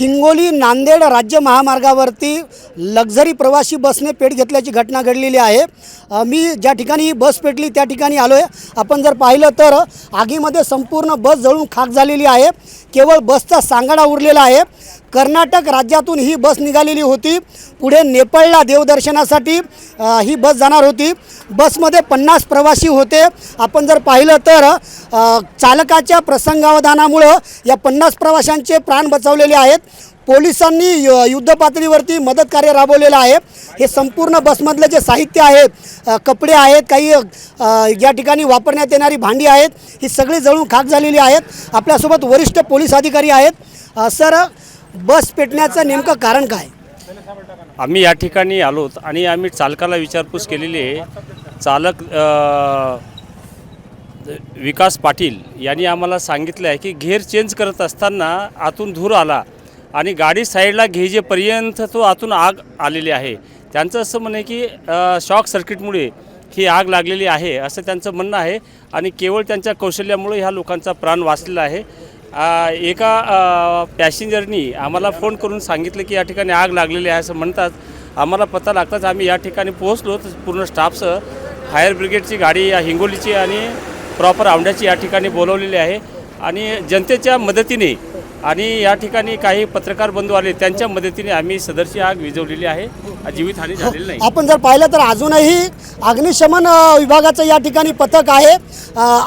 हिंगोली नांदेड राज्य महामार्गावरती लक्झरी प्रवासी बसने पेट घेतल्याची घटना घडलेली आहे। मी ज्या ठिकाणी ही बस पेटली त्या ठिकाणी आलो आहे। आपण जर पाहिलं तर आगीमध्ये संपूर्ण बस जळून खाक झालेली आहे। केवळ बसचा सांगाडा उरलेला आहे। कर्नाटक राज्यातून ही बस निघालेली होती। पुढे नेपाळला देवदर्शनासाठी ही बस जाणार होती। बसमध्ये 50 प्रवासी होते। आपण जर पाहिलं तर चालकाच्या प्रसंगावधानामुळे या 50 प्रवाशांचे प्राण बचावलेले आहेत। पोलिसांनी युद्धपातळीवरती मदत कार्य राबवलेलं आहे। हे संपूर्ण बसमधले जे साहित्य आहे, कपडे आहेत, काही या ठिकाणी वापरण्यात येणारी भांडी आहेत, ही सगळी जळून खाक झालेली आहेत। आपल्यासोबत वरिष्ठ पोलीस अधिकारी आहेत। सर, बस पेटण्याचं नेमकं कारण काय? आम्ही या ठिकाणी आलोत आणि आम्ही चालकाला विचारपूस केलेली आहे। चालक विकास पाटील यांनी आम्हाला सांगितलं आहे की घेर चेंज करत असताना आतून धूर आला आणि गाडी साईडला घेजेपर्यंत तो आतून आग आलेली आहे। त्यांचं असं म्हणणं आहे की शॉक सर्किटमुळे ही आग लागलेली आहे असं त्यांचं म्हणणं आहे आणि केवळ त्यांच्या कौशल्यामुळे ह्या लोकांचा प्राण वाचलेला आहे। एका पॅसेंजरनी आम्हाला फोन करून सांगितलं की या ठिकाणी आग लागलेली आहे असं म्हणतात। आम्हाला पत्ता लागताच आम्ही या ठिकाणी पोहोचलो। पूर्ण स्टाफसह फायर ब्रिगेडची गाडी या हिंगोलीची आणि प्रॉपर औंढ्याची या ठिकाणी बोलवलेली आहे आणि जनतेच्या मदतीने आणि या ठिकाणी काही पत्रकार बंधू आले त्यांच्या मदतीने आम्ही सदरची आग विझवलेली आहे। जीवितहानी झालेली नाही। आपण जर पाहिलं तर अजूनही अग्निशमन विभागाचं या ठिकाणी पथक आहे।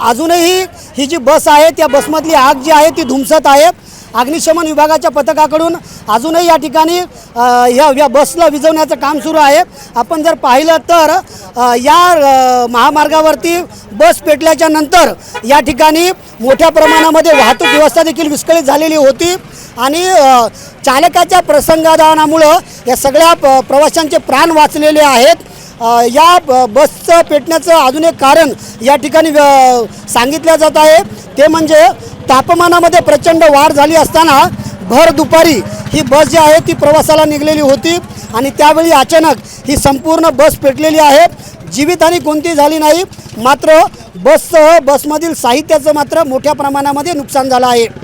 अजूनही ही जी बस आहे त्या बसमधली आग जी आहे ती धुमसत आहे। अग्निशमन विभागाच्या पथकाकडून अजूनही या ठिकाणी या बसला विझवण्याचं काम सुरू आहे। आपण जर पाहिलं तर या महामार्गावरती बस पेटल्याच्या नंतर या ठिकाणी मोठ्या प्रमाणामध्ये वाहतूक व्यवस्था देखील विस्कळीत झालेली होती आणि चालकाच्या प्रसंगावधानामुळं या सगळ्या प्रवाशांचे प्राण वाचलेले आहेत। या बसचं पेटण्याचं अजून एक कारण या ठिकाणी सांगितलं जात आहे, ते म्हणजे तापमानामध्ये प्रचंड वाढ झाली असताना भर दुपारी ही बस जी आहे ती प्रवासाला निघालेली होती आणि त्यावेळी अचानक ही संपूर्ण बस पेटलेली आहे। जीवितहानी कोणती झाली नाही, मात्र बसमधील साहित्याचं मात्र मोठ्या प्रमाणामध्ये नुकसान झालं आहे।